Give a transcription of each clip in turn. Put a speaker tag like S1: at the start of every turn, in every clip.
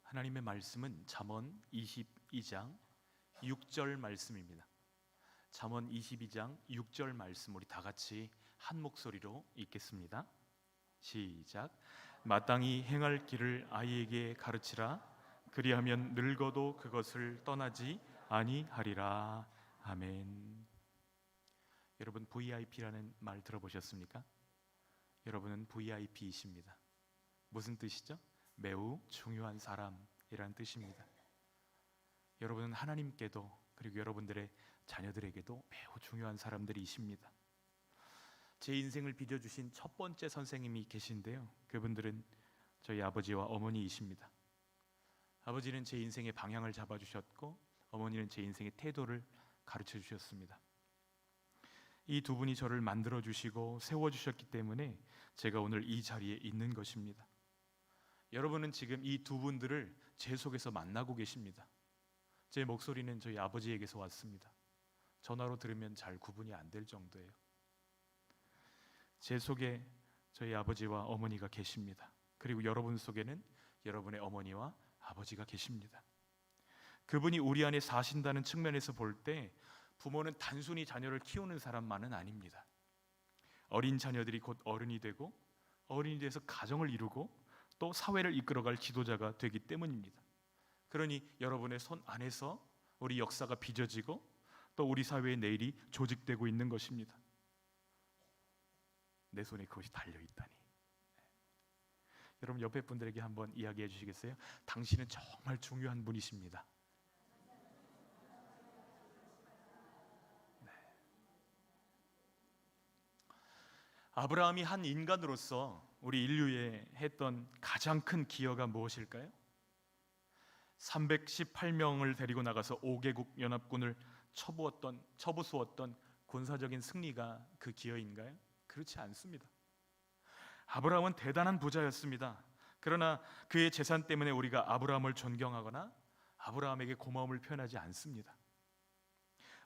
S1: 하나님의 말씀은 잠언 22장 6절 말씀입니다. 잠언 22장 6절 말씀 우리 다 같이 한 목소리로 읽겠습니다. 시작. 마땅히 행할 길을 아이에게 가르치라. 그리하면 늙어도 그것을 떠나지 아니하리라. 아멘. 여러분, VIP라는 말 들어보셨습니까? 여러분은 VIP이십니다. 무슨 뜻이죠? 매우 중요한 사람이라는 뜻입니다. 여러분은 하나님께도 그리고 여러분들의 자녀들에게도 매우 중요한 사람들이십니다. 제 인생을 빚어주신 첫 번째 선생님이 계신데요, 그분들은 저희 아버지와 어머니이십니다. 아버지는 제 인생의 방향을 잡아주셨고 어머니는 제 인생의 태도를 가르쳐 주셨습니다. 이 두 분이 저를 만들어 주시고 세워주셨기 때문에 제가 오늘 이 자리에 있는 것입니다. 여러분은 지금 이 두 분들을 제 속에서 만나고 계십니다. 제 목소리는 저희 아버지에게서 왔습니다. 전화로 들으면 잘 구분이 안 될 정도예요. 제 속에 저희 아버지와 어머니가 계십니다. 그리고 여러분 속에는 여러분의 어머니와 아버지가 계십니다. 그분이 우리 안에 사신다는 측면에서 볼 때 부모는 단순히 자녀를 키우는 사람만은 아닙니다. 어린 자녀들이 곧 어른이 되고 어른이 돼서 가정을 이루고 또 사회를 이끌어갈 지도자가 되기 때문입니다. 그러니 여러분의 손 안에서 우리 역사가 빚어지고 또 우리 사회의 내일이 조직되고 있는 것입니다. 내 손에 그것이 달려있다니. 여러분, 옆에 분들에게 한번 이야기해 주시겠어요? 당신은 정말 중요한 분이십니다. 네. 아브라함이 한 인간으로서 우리 인류에 했던 가장 큰 기여가 무엇일까요? 318명을 데리고 나가서 5개국 연합군을 처부수었던 군사적인 승리가 그 기여인가요? 그렇지 않습니다. 아브라함은 대단한 부자였습니다. 그러나 그의 재산 때문에 우리가 아브라함을 존경하거나 아브라함에게 고마움을 표현하지 않습니다.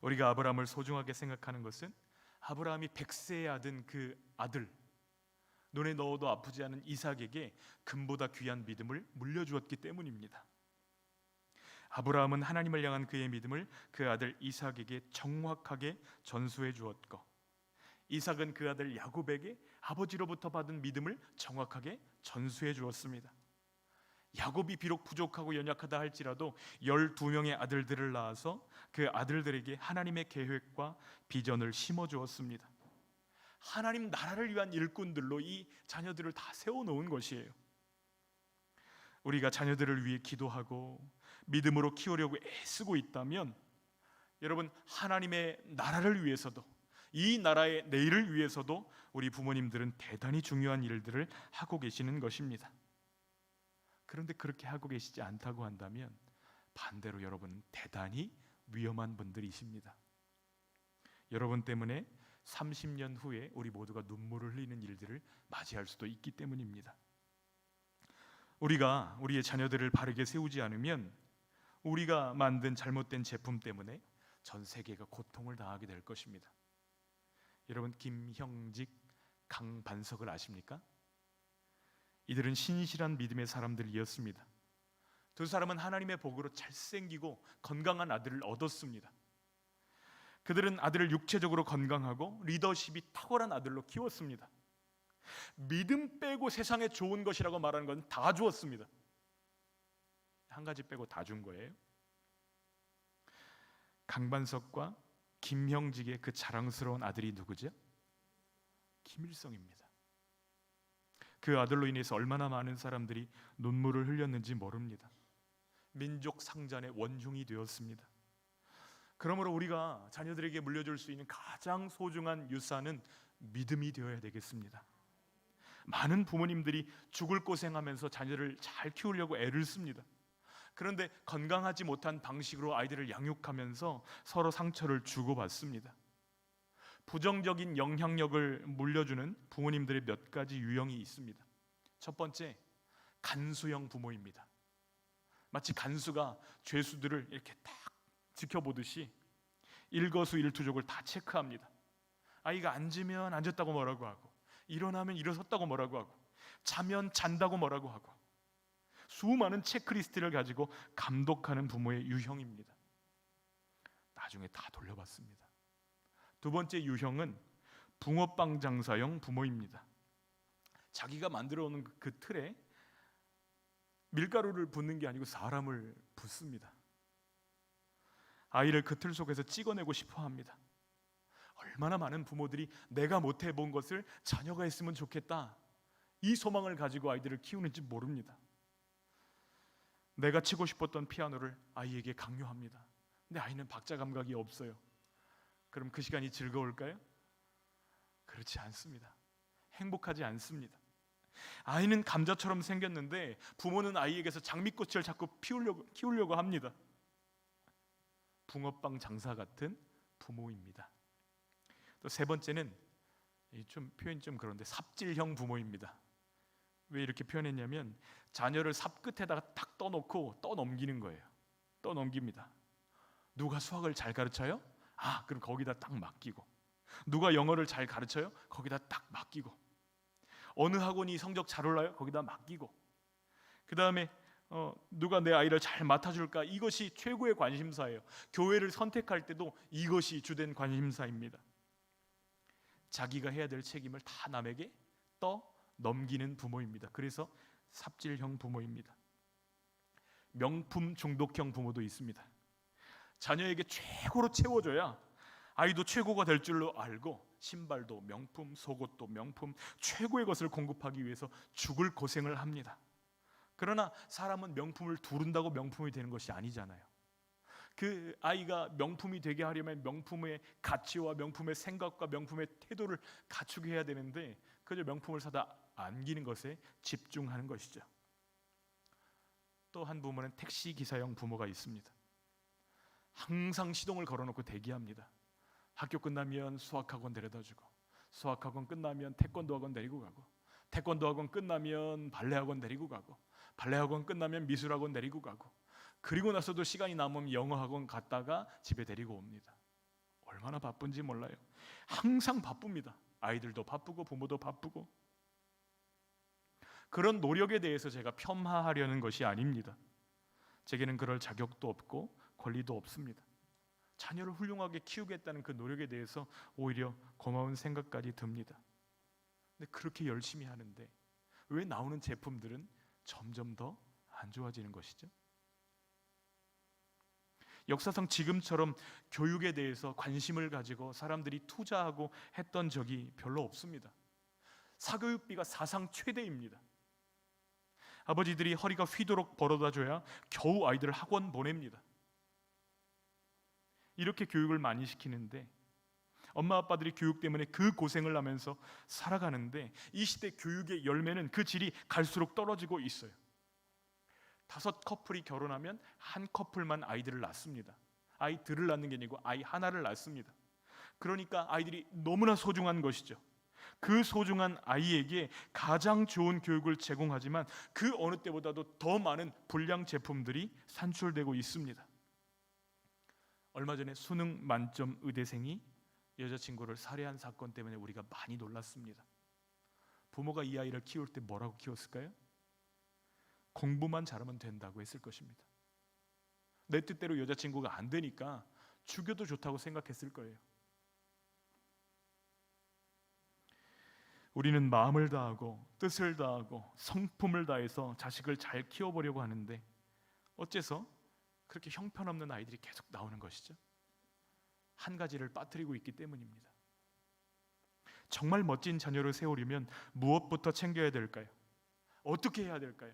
S1: 우리가 아브라함을 소중하게 생각하는 것은 아브라함이 100세에 얻은 그 아들, 눈에 넣어도 아프지 않은 이삭에게 금보다 귀한 믿음을 물려주었기 때문입니다. 아브라함은 하나님을 향한 그의 믿음을 그 아들 이삭에게 정확하게 전수해 주었고, 이삭은 그 아들 야곱에게 아버지로부터 받은 믿음을 정확하게 전수해 주었습니다. 야곱이 비록 부족하고 연약하다 할지라도 12명의 아들들을 낳아서 그 아들들에게 하나님의 계획과 비전을 심어 주었습니다. 하나님 나라를 위한 일꾼들로 이 자녀들을 다 세워놓은 것이에요. 우리가 자녀들을 위해 기도하고 믿음으로 키우려고 애쓰고 있다면, 여러분, 하나님의 나라를 위해서도 이 나라의 내일을 위해서도 우리 부모님들은 대단히 중요한 일들을 하고 계시는 것입니다. 그런데 그렇게 하고 계시지 않다고 한다면 반대로 여러분은 대단히 위험한 분들이십니다. 여러분 때문에 30년 후에 우리 모두가 눈물을 흘리는 일들을 맞이할 수도 있기 때문입니다. 우리가 우리의 자녀들을 바르게 세우지 않으면 우리가 만든 잘못된 제품 때문에 전 세계가 고통을 당하게 될 것입니다. 여러분, 김형직, 강반석을 아십니까? 이들은 신실한 믿음의 사람들이었습니다. 두 사람은 하나님의 복으로 잘생기고 건강한 아들을 얻었습니다. 그들은 아들을 육체적으로 건강하고 리더십이 탁월한 아들로 키웠습니다. 믿음 빼고 세상에 좋은 것이라고 말하는 건 다 주었습니다. 한 가지 빼고 다 준 거예요. 강반석과 김형직의 그 자랑스러운 아들이 누구죠? 김일성입니다. 그 아들로 인해서 얼마나 많은 사람들이 눈물을 흘렸는지 모릅니다. 민족 상잔의 원흉이 되었습니다. 그러므로 우리가 자녀들에게 물려줄 수 있는 가장 소중한 유산은 믿음이 되어야 되겠습니다. 많은 부모님들이 죽을 고생하면서 자녀를 잘 키우려고 애를 씁니다. 그런데 건강하지 못한 방식으로 아이들을 양육하면서 서로 상처를 주고받습니다. 부정적인 영향력을 물려주는 부모님들의 몇 가지 유형이 있습니다. 첫 번째, 간수형 부모입니다. 마치 간수가 죄수들을 이렇게 딱 지켜보듯이 일거수일투족을 다 체크합니다. 아이가 앉으면 앉았다고 뭐라고 하고, 일어나면 일어섰다고 뭐라고 하고, 자면 잔다고 뭐라고 하고, 수많은 체크리스트를 가지고 감독하는 부모의 유형입니다. 나중에 다 돌려봤습니다. 두 번째 유형은 붕어빵 장사형 부모입니다. 자기가 만들어 오는 그 틀에 밀가루를 붓는 게 아니고 사람을 붓습니다. 아이를 그 틀 속에서 찍어내고 싶어 합니다. 얼마나 많은 부모들이 내가 못 해본 것을 자녀가 했으면 좋겠다, 이 소망을 가지고 아이들을 키우는지 모릅니다. 내가 치고 싶었던 피아노를 아이에게 강요합니다. 근데 아이는 박자 감각이 없어요. 그럼 그 시간이 즐거울까요? 그렇지 않습니다. 행복하지 않습니다. 아이는 감자처럼 생겼는데 부모는 아이에게서 장미꽃을 자꾸 키우려고 합니다. 붕어빵 장사 같은 부모입니다. 또 세 번째는 좀 표현이 좀 그런데 삽질형 부모입니다. 왜 이렇게 표현했냐면 자녀를 삽 끝에다가 탁 떠놓고 떠넘기는 거예요. 떠넘깁니다. 누가 수학을 잘 가르쳐요? 그럼 거기다 딱 맡기고, 누가 영어를 잘 가르쳐요? 거기다 딱 맡기고, 어느 학원이 성적 잘 올라요? 거기다 맡기고, 그 다음에 누가 내 아이를 잘 맡아줄까? 이것이 최고의 관심사예요. 교회를 선택할 때도 이것이 주된 관심사입니다. 자기가 해야 될 책임을 다 남에게 넘기는 부모입니다. 그래서 삽질형 부모입니다. 명품 중독형 부모도 있습니다. 자녀에게 최고로 채워줘야 아이도 최고가 될 줄로 알고 신발도 명품, 속옷도 명품, 최고의 것을 공급하기 위해서 죽을 고생을 합니다. 그러나 사람은 명품을 두른다고 명품이 되는 것이 아니잖아요. 그 아이가 명품이 되게 하려면 명품의 가치와 명품의 생각과 명품의 태도를 갖추게 해야 되는데 그저 명품을 사다 안기는 것에 집중하는 것이죠. 또 한 부모는 택시 기사형 부모가 있습니다. 항상 시동을 걸어놓고 대기합니다. 학교 끝나면 수학학원 데려다주고, 수학학원 끝나면 태권도학원 데리고 가고, 태권도학원 끝나면 발레학원 데리고 가고, 발레학원 끝나면 미술학원 데리고 가고, 그리고 나서도 시간이 남으면 영어학원 갔다가 집에 데리고 옵니다. 얼마나 바쁜지 몰라요. 항상 바쁩니다. 아이들도 바쁘고 부모도 바쁘고. 그런 노력에 대해서 제가 폄하하려는 것이 아닙니다. 제게는 그럴 자격도 없고 권리도 없습니다. 자녀를 훌륭하게 키우겠다는 그 노력에 대해서 오히려 고마운 생각까지 듭니다. 근데 그렇게 열심히 하는데 왜 나오는 제품들은 점점 더 안 좋아지는 것이죠? 역사상 지금처럼 교육에 대해서 관심을 가지고 사람들이 투자하고 했던 적이 별로 없습니다. 사교육비가 사상 최대입니다. 아버지들이 허리가 휘도록 벌어다 줘야 겨우 아이들을 학원 보냅니다. 이렇게 교육을 많이 시키는데 엄마 아빠들이 교육 때문에 그 고생을 하면서 살아가는데 이 시대 교육의 열매는 그 질이 갈수록 떨어지고 있어요. 5 커플이 결혼하면 한 커플만 아이들을 낳습니다. 아이들을 낳는 게 아니고 아이 하나를 낳습니다. 그러니까 아이들이 너무나 소중한 것이죠. 그 소중한 아이에게 가장 좋은 교육을 제공하지만 그 어느 때보다도 더 많은 불량 제품들이 산출되고 있습니다. 얼마 전에 수능 만점 의대생이 여자친구를 살해한 사건 때문에 우리가 많이 놀랐습니다. 부모가 이 아이를 키울 때 뭐라고 키웠을까요? 공부만 잘하면 된다고 했을 것입니다. 내 뜻대로 여자친구가 안 되니까 죽여도 좋다고 생각했을 거예요. 우리는 마음을 다하고 뜻을 다하고 성품을 다해서 자식을 잘 키워보려고 하는데 어째서 그렇게 형편없는 아이들이 계속 나오는 것이죠? 한 가지를 빠뜨리고 있기 때문입니다. 정말 멋진 자녀를 세우려면 무엇부터 챙겨야 될까요? 어떻게 해야 될까요?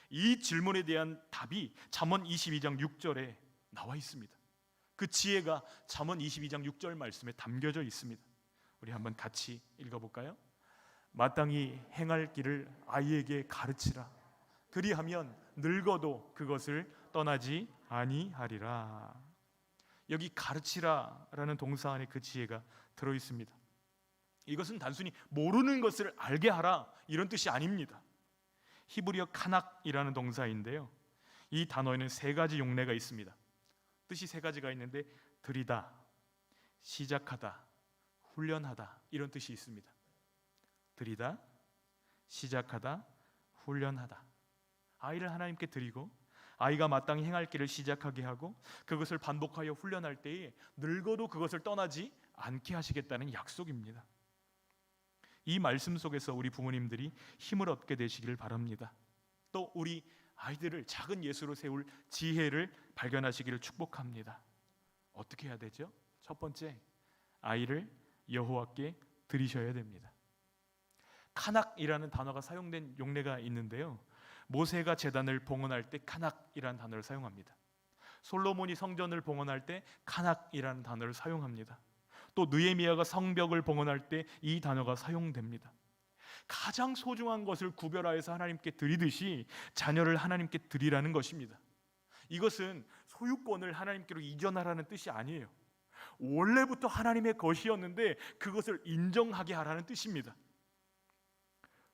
S1: 이 질문에 대한 답이 잠언 22장 6절에 나와 있습니다. 그 지혜가 잠언 22장 6절 말씀에 담겨져 있습니다. 우리 한번 같이 읽어볼까요? 마땅히 행할 길을 아이에게 가르치라. 그리하면 늙어도 그것을 떠나지 아니하리라. 여기 가르치라라는 동사 안에 그 지혜가 들어 있습니다. 이것은 단순히 모르는 것을 알게 하라 이런 뜻이 아닙니다. 히브리어 카낙이라는 동사인데요, 이 단어에는 3가지 용례가 있습니다. 뜻이 3가지가 있는데 들이다, 시작하다, 훈련하다 이런 뜻이 있습니다. 들이다, 시작하다, 훈련하다. 아이를 하나님께 드리고 아이가 마땅히 행할 길을 시작하게 하고 그것을 반복하여 훈련할 때에 늙어도 그것을 떠나지 않게 하시겠다는 약속입니다. 이 말씀 속에서 우리 부모님들이 힘을 얻게 되시길 바랍니다. 또 우리 아이들을 작은 예수로 세울 지혜를 발견하시기를 축복합니다. 어떻게 해야 되죠? 첫 번째, 아이를 여호와께 드리셔야 됩니다. 카낙이라는 단어가 사용된 용례가 있는데요, 모세가 제단을 봉헌할 때 카낙이라는 단어를 사용합니다. 솔로몬이 성전을 봉헌할 때 카낙이라는 단어를 사용합니다. 또 느헤미야가 성벽을 봉헌할 때 이 단어가 사용됩니다. 가장 소중한 것을 구별하여서 하나님께 드리듯이 자녀를 하나님께 드리라는 것입니다. 이것은 소유권을 하나님께로 이전하라는 뜻이 아니에요. 원래부터 하나님의 것이었는데 그것을 인정하게 하라는 뜻입니다.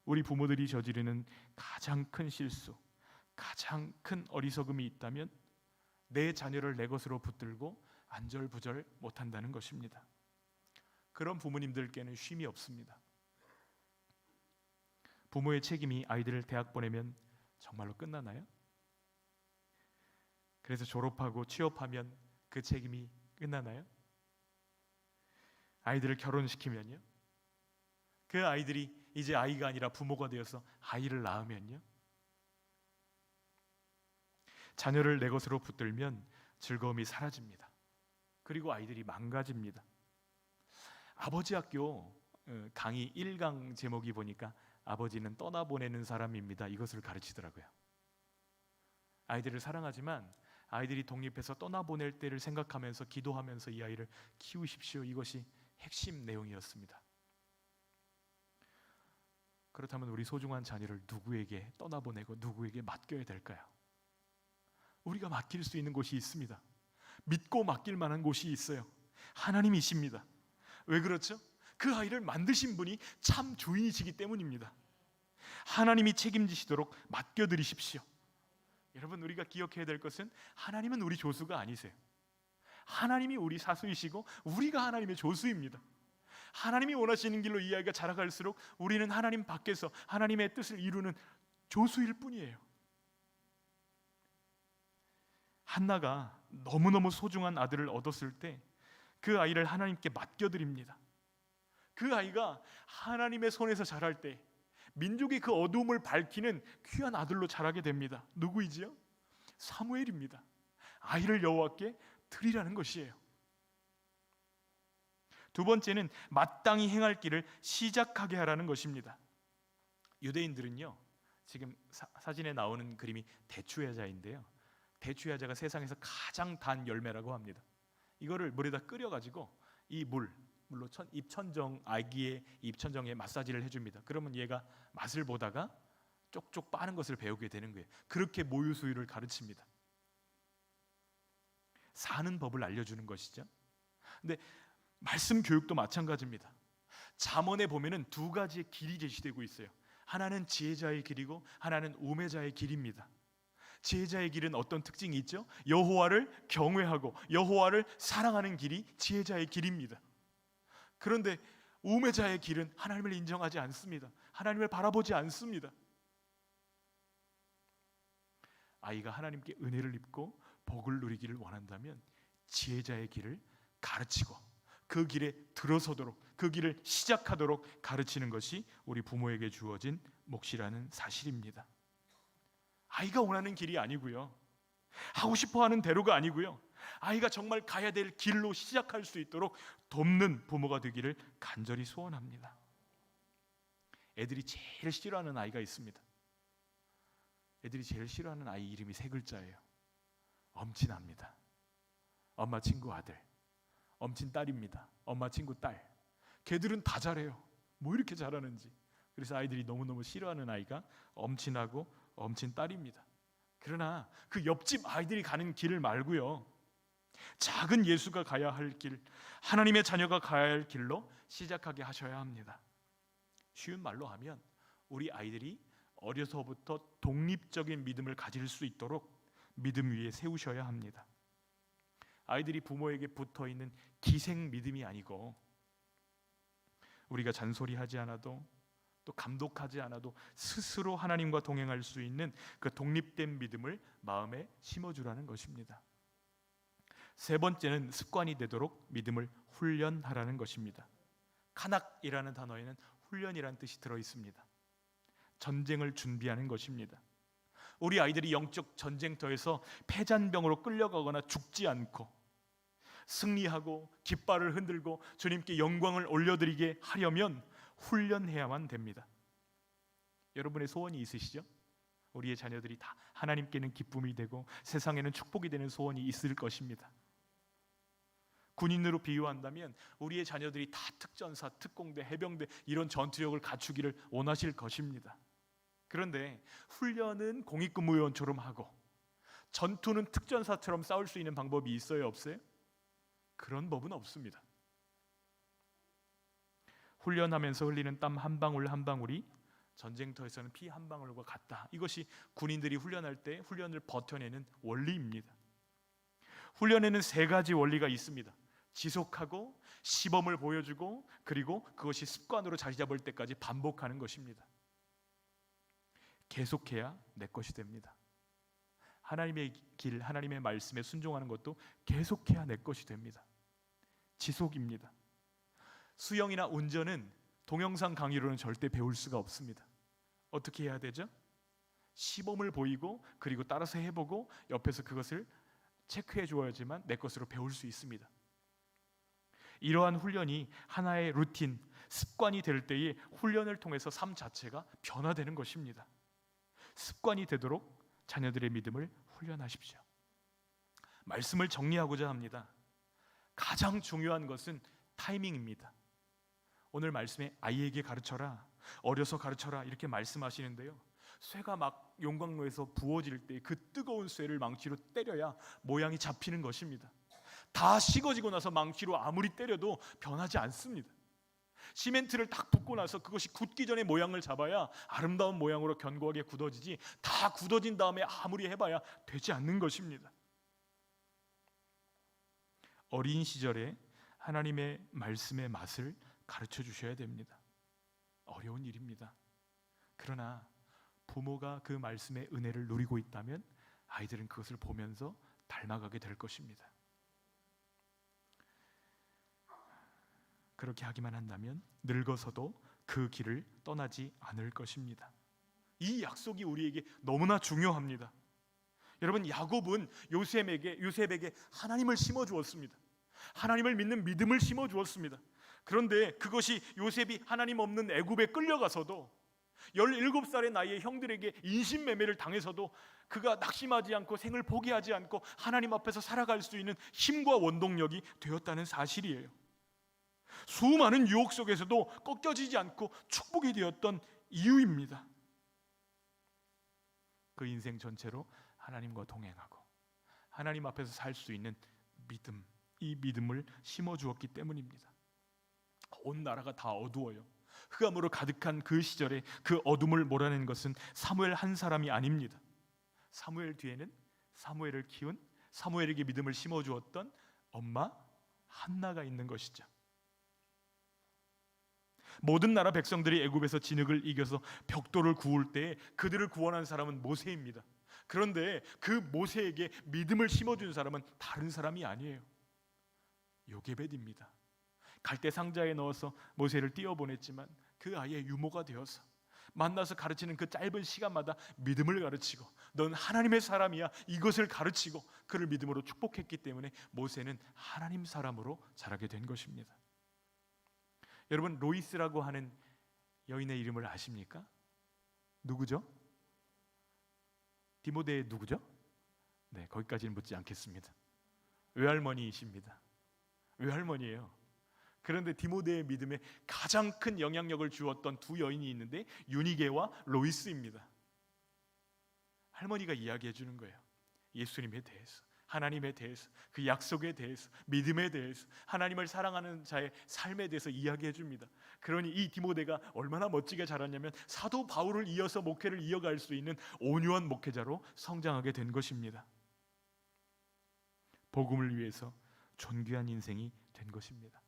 S1: 우리 부모들이 저지르는 가장 큰 실수, 가장 큰 어리석음이 있다면 내 자녀를 내 것으로 붙들고 안절부절 못한다는 것입니다. 그런 부모님들께는 쉼이 없습니다. 부모의 책임이 아이들을 대학 보내면 정말로 끝나나요? 그래서 졸업하고 취업하면 그 책임이 끝나나요? 아이들을 결혼시키면요? 그 아이들이 이제 아이가 아니라 부모가 되어서 아이를 낳으면요? 자녀를 내 것으로 붙들면 즐거움이 사라집니다. 그리고 아이들이 망가집니다. 아버지 학교 강의 1강 제목이 보니까 아버지는 떠나보내는 사람입니다. 이것을 가르치더라고요. 아이들을 사랑하지만 아이들이 독립해서 떠나보낼 때를 생각하면서 기도하면서 이 아이를 키우십시오. 이것이 핵심 내용이었습니다. 그렇다면 우리 소중한 자녀를 누구에게 떠나보내고 누구에게 맡겨야 될까요? 우리가 맡길 수 있는 곳이 있습니다. 믿고 맡길 만한 곳이 있어요. 하나님이십니다. 왜 그렇죠? 그 아이를 만드신 분이 참 주인이시기 때문입니다. 하나님이 책임지시도록 맡겨드리십시오. 여러분, 우리가 기억해야 될 것은 하나님은 우리 조수가 아니세요. 하나님이 우리 사수이시고 우리가 하나님의 조수입니다. 하나님이 원하시는 길로 이 아이가 자라갈수록 우리는 하나님 밖에서 하나님의 뜻을 이루는 조수일 뿐이에요. 한나가 너무너무 소중한 아들을 얻었을 때 그 아이를 하나님께 맡겨드립니다. 그 아이가 하나님의 손에서 자랄 때 민족의 그 어두움을 밝히는 귀한 아들로 자라게 됩니다. 누구이지요? 사무엘입니다. 아이를 여호와께 드리라는 것이에요. 두 번째는 마땅히 행할 길을 시작하게 하라는 것입니다. 유대인들은요, 지금 사진에 나오는 그림이 대추야자인데요, 대추야자가 세상에서 가장 단 열매라고 합니다. 이거를 물에다 끓여가지고 이 물로 입천정, 아기의 입천정에 마사지를 해줍니다. 그러면 얘가 맛을 보다가 쪽쪽 빠는 것을 배우게 되는 거예요. 그렇게 모유수유를 가르칩니다. 사는 법을 알려주는 것이죠. 근데 말씀 교육도 마찬가지입니다. 잠언에 보면은 두 가지의 길이 제시되고 있어요. 하나는 지혜자의 길이고 하나는 우매자의 길입니다. 지혜자의 길은 어떤 특징이 있죠? 여호와를 경외하고 여호와를 사랑하는 길이 지혜자의 길입니다. 그런데 우매자의 길은 하나님을 인정하지 않습니다. 하나님을 바라보지 않습니다. 아이가 하나님께 은혜를 입고 복을 누리기를 원한다면 지혜자의 길을 가르치고 그 길에 들어서도록, 그 길을 시작하도록 가르치는 것이 우리 부모에게 주어진 몫이라는 사실입니다. 아이가 원하는 길이 아니고요, 하고 싶어하는 대로가 아니고요, 아이가 정말 가야 될 길로 시작할 수 있도록 돕는 부모가 되기를 간절히 소원합니다. 애들이 제일 싫어하는 아이가 있습니다. 애들이 제일 싫어하는 아이 이름이 세 글자예요. 엄친아입니다. 엄마 친구 아들, 엄친 딸입니다. 엄마 친구 딸. 걔들은 다 잘해요. 뭐 이렇게 잘하는지. 그래서 아이들이 너무너무 싫어하는 아이가 엄친하고 엄친 딸입니다. 그러나 그 옆집 아이들이 가는 길을 말고요, 작은 예수가 가야 할 길, 하나님의 자녀가 가야 할 길로 시작하게 하셔야 합니다. 쉬운 말로 하면 우리 아이들이 어려서부터 독립적인 믿음을 가질 수 있도록 믿음 위에 세우셔야 합니다. 아이들이 부모에게 붙어있는 기생 믿음이 아니고 우리가 잔소리하지 않아도 또 감독하지 않아도 스스로 하나님과 동행할 수 있는 그 독립된 믿음을 마음에 심어주라는 것입니다. 세 번째는 습관이 되도록 믿음을 훈련하라는 것입니다. 카낙이라는 단어에는 훈련이라는 뜻이 들어 있습니다. 전쟁을 준비하는 것입니다. 우리 아이들이 영적 전쟁터에서 패잔병으로 끌려가거나 죽지 않고 승리하고 깃발을 흔들고 주님께 영광을 올려드리게 하려면 훈련해야만 됩니다. 여러분의 소원이 있으시죠? 우리의 자녀들이 다 하나님께는 기쁨이 되고 세상에는 축복이 되는 소원이 있을 것입니다. 군인으로 비유한다면 우리의 자녀들이 다 특전사, 특공대, 해병대 이런 전투력을 갖추기를 원하실 것입니다. 그런데 훈련은 공익근무요원처럼 하고 전투는 특전사처럼 싸울 수 있는 방법이 있어요, 없어요? 그런 법은 없습니다. 훈련하면서 흘리는 땀 한 방울 한 방울이 전쟁터에서는 피 한 방울과 같다. 이것이 군인들이 훈련할 때 훈련을 버텨내는 원리입니다. 훈련에는 세 가지 원리가 있습니다. 지속하고 시범을 보여주고 그리고 그것이 습관으로 자리 잡을 때까지 반복하는 것입니다. 계속해야 내 것이 됩니다. 하나님의 길, 하나님의 말씀에 순종하는 것도 계속해야 내 것이 됩니다. 지속입니다. 수영이나 운전은 동영상 강의로는 절대 배울 수가 없습니다. 어떻게 해야 되죠? 시범을 보이고 그리고 따라서 해보고 옆에서 그것을 체크해 주어야지만 내 것으로 배울 수 있습니다. 이러한 훈련이 하나의 루틴, 습관이 될 때에 훈련을 통해서 삶 자체가 변화되는 것입니다. 습관이 되도록 자녀들의 믿음을 훈련하십시오. 말씀을 정리하고자 합니다. 가장 중요한 것은 타이밍입니다. 오늘 말씀에 아이에게 가르쳐라, 어려서 가르쳐라 이렇게 말씀하시는데요, 쇠가 막 용광로에서 부어질 때 그 뜨거운 쇠를 망치로 때려야 모양이 잡히는 것입니다. 다 식어지고 나서 망치로 아무리 때려도 변하지 않습니다. 시멘트를 딱 붓고 나서 그것이 굳기 전에 모양을 잡아야 아름다운 모양으로 견고하게 굳어지지, 다 굳어진 다음에 아무리 해봐야 되지 않는 것입니다. 어린 시절에 하나님의 말씀의 맛을 가르쳐 주셔야 됩니다. 어려운 일입니다. 그러나 부모가 그 말씀의 은혜를 누리고 있다면 아이들은 그것을 보면서 닮아가게 될 것입니다. 그렇게 하기만 한다면 늙어서도 그 길을 떠나지 않을 것입니다. 이 약속이 우리에게 너무나 중요합니다. 여러분, 야곱은 요셉에게 하나님을 심어 주었습니다. 하나님을 믿는 믿음을 심어 주었습니다. 그런데 그것이 요셉이 하나님 없는 애굽에 끌려가서도 17살의 나이에 형들에게 인신매매를 당해서도 그가 낙심하지 않고 생을 포기하지 않고 하나님 앞에서 살아갈 수 있는 힘과 원동력이 되었다는 사실이에요. 수많은 유혹 속에서도 꺾여지지 않고 축복이 되었던 이유입니다. 그 인생 전체로 하나님과 동행하고 하나님 앞에서 살 수 있는 믿음, 이 믿음을 심어 주었기 때문입니다. 온 나라가 다 어두워요. 흑암으로 가득한 그 시절에 그 어둠을 몰아낸 것은 사무엘 한 사람이 아닙니다. 사무엘 뒤에는 사무엘을 키운, 사무엘에게 믿음을 심어 주었던 엄마 한나가 있는 것이죠. 모든 나라 백성들이 애굽에서 진흙을 이겨서 벽돌을 구울 때 그들을 구원한 사람은 모세입니다. 그런데 그 모세에게 믿음을 심어준 사람은 다른 사람이 아니에요. 요게벳입니다. 갈대 상자에 넣어서 모세를 띄어보냈지만 그 아이의 유모가 되어서 만나서 가르치는 그 짧은 시간마다 믿음을 가르치고 넌 하나님의 사람이야 이것을 가르치고 그를 믿음으로 축복했기 때문에 모세는 하나님 사람으로 자라게 된 것입니다. 여러분, 로이스라고 하는 여인의 이름을 아십니까? 누구죠? 디모데의 누구죠? 네, 거기까지는 묻지 않겠습니다. 외할머니이십니다. 외할머니예요. 그런데 디모데의 믿음에 가장 큰 영향력을 주었던 두 여인이 있는데 유니게와 로이스입니다. 할머니가 이야기해 주는 거예요. 예수님에 대해서, 하나님에 대해서, 그 약속에 대해서, 믿음에 대해서, 하나님을 사랑하는 자의 삶에 대해서 이야기해 줍니다. 그러니 이 디모데가 얼마나 멋지게 자랐냐면 사도 바울을 이어서 목회를 이어갈 수 있는 온유한 목회자로 성장하게 된 것입니다. 복음을 위해서 존귀한 인생이 된 것입니다.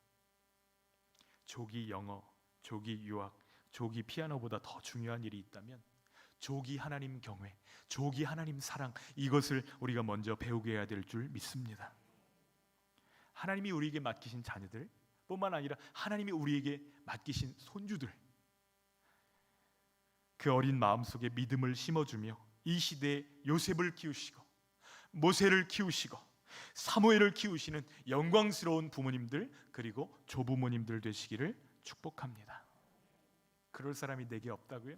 S1: 조기 영어, 조기 유학, 조기 피아노보다 더 중요한 일이 있다면 조기 하나님 경외, 조기 하나님 사랑, 이것을 우리가 먼저 배우게 해야 될 줄 믿습니다. 하나님이 우리에게 맡기신 자녀들 뿐만 아니라 하나님이 우리에게 맡기신 손주들, 그 어린 마음속에 믿음을 심어주며 이 시대에 요셉을 키우시고 모세를 키우시고 사무엘을 키우시는 영광스러운 부모님들, 그리고 조부모님들 되시기를 축복합니다. 그럴 사람이 내게 없다고요?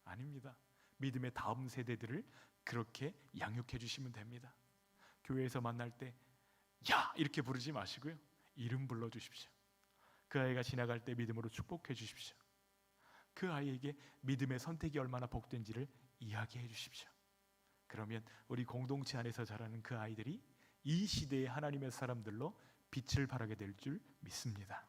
S1: 아닙니다. 믿음의 다음 세대들을 그렇게 양육해 주시면 됩니다. 교회에서 만날 때 야! 이렇게 부르지 마시고요, 이름 불러주십시오. 그 아이가 지나갈 때 믿음으로 축복해 주십시오. 그 아이에게 믿음의 선택이 얼마나 복된지를 이야기해 주십시오. 그러면 우리 공동체 안에서 자라는 그 아이들이 이 시대의 하나님의 사람들로 빛을 발하게 될 줄 믿습니다.